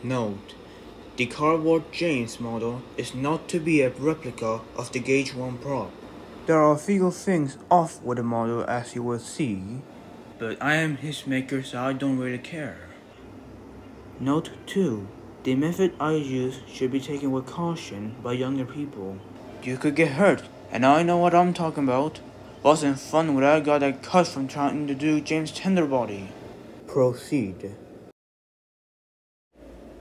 Note: the carboard James model is not to be a replica of the Gauge 1 prop. There are a few things off with the model as you will see, but I am his maker so I don't really care. Note 2: the method I use should be taken with caution by younger people. You could get hurt, and I know what I'm talking about. Wasn't fun when I got a cut from trying to do James' tender body. Proceed.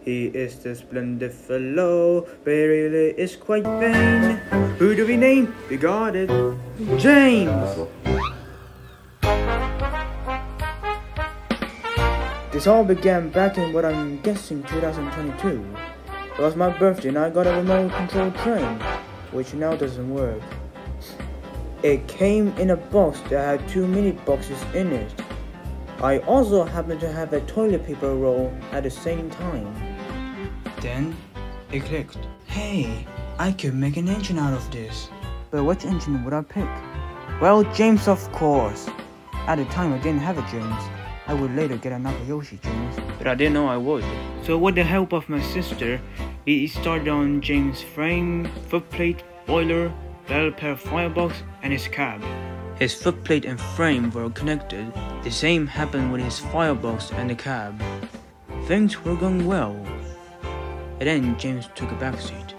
He is the splendid fellow, but he really is quite vain. Who do we name? We got it. James! This all began back in what I'm guessing 2022. It was my birthday and I got a remote control train, which now doesn't work. It came in a box that had 2 mini boxes in it. I also happened to have a toilet paper roll at the same time. Then it clicked. Hey, I could make an engine out of this. But which engine would I pick? Well, James, of course. At the time I didn't have a James. I would later get a Nakayoshi James, but I didn't know I would. So with the help of my sister, we started on James' frame, footplate, boiler, bell pair firebox, and his cab. His footplate and frame were connected. The same happened with his firebox and the cab. Things were going well. And then James took a backseat.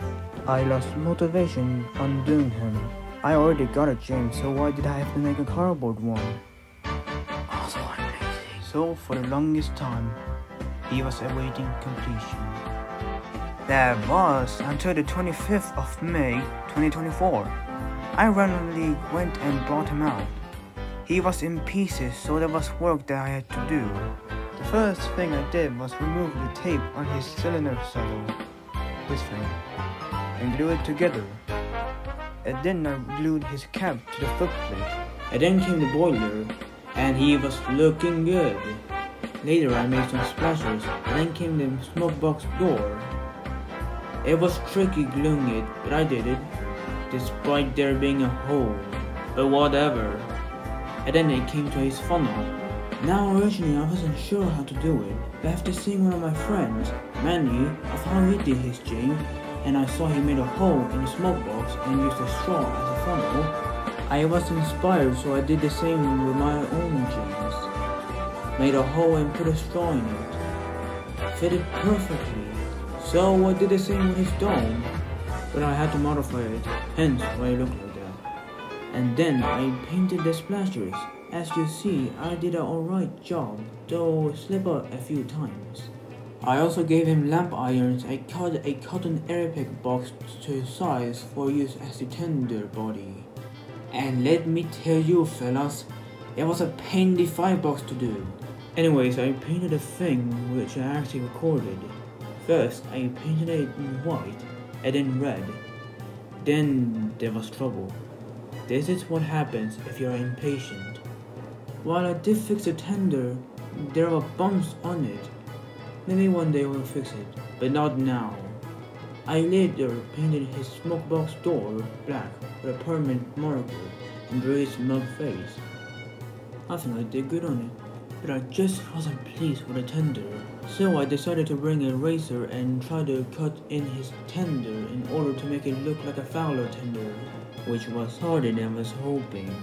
I lost motivation undoing him. I already got a James, so why did I have to make a cardboard one? Also, I'm lazy. So for the longest time, he was awaiting completion. That was until the 25th of May 2024. I randomly went and brought him out. He was in pieces, so there was work that I had to do. The first thing I did was remove the tape on his cylinder saddle, this thing, and glue it together. And then I glued his cap to the footplate. And then came the boiler, and he was looking good. Later I made some splashes, and then came the smoke box door. It was tricky gluing it, but I did it, despite there being a hole, but whatever. And then it came to his funnel. Now originally I wasn't sure how to do it, but after seeing one of my friends, Manny, of how he did his James, and I saw he made a hole in the smoke box and used a straw as a funnel, I was inspired, so I did the same with my own James. Made a hole and put a straw in it. Fitted perfectly. So I did the same with his dome, but I had to modify it, hence why it looked like that. And then I painted the splashes. As you see, I did an alright job, though slip up a few times. I also gave him lamp irons. I cut a cotton airpack box to his size for use as the tender body. And let me tell you fellas, it was a pain in the firebox to do. Anyways, I painted a thing which I actually recorded. First, I painted it in white and then red. Then there was trouble. This is what happens if you are impatient. While I did fix the tender, there were bumps on it. Maybe one day I will fix it, but not now. I later painted his smoke box door black with a permanent marker and drew his mug face. I think I did good on it, but I just wasn't pleased with the tender. So I decided to bring a razor and try to cut in his tender in order to make it look like a Fowler tender, which was harder than I was hoping.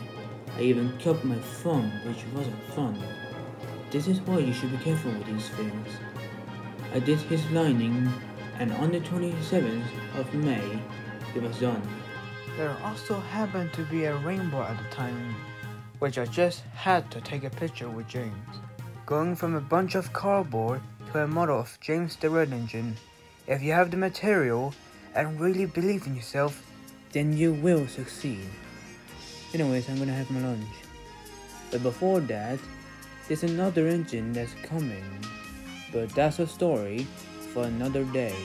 I even cut my thumb, which wasn't fun. This is why you should be careful with these things. I did his lining, and on the 27th of May, it was done. There also happened to be a rainbow at the time, which I just had to take a picture with James. Going from a bunch of cardboard to a model of James the Red Engine, if you have the material and really believe in yourself, then you will succeed. Anyways, I'm gonna have my lunch. But before that, there's another engine that's coming. But that's a story for another day.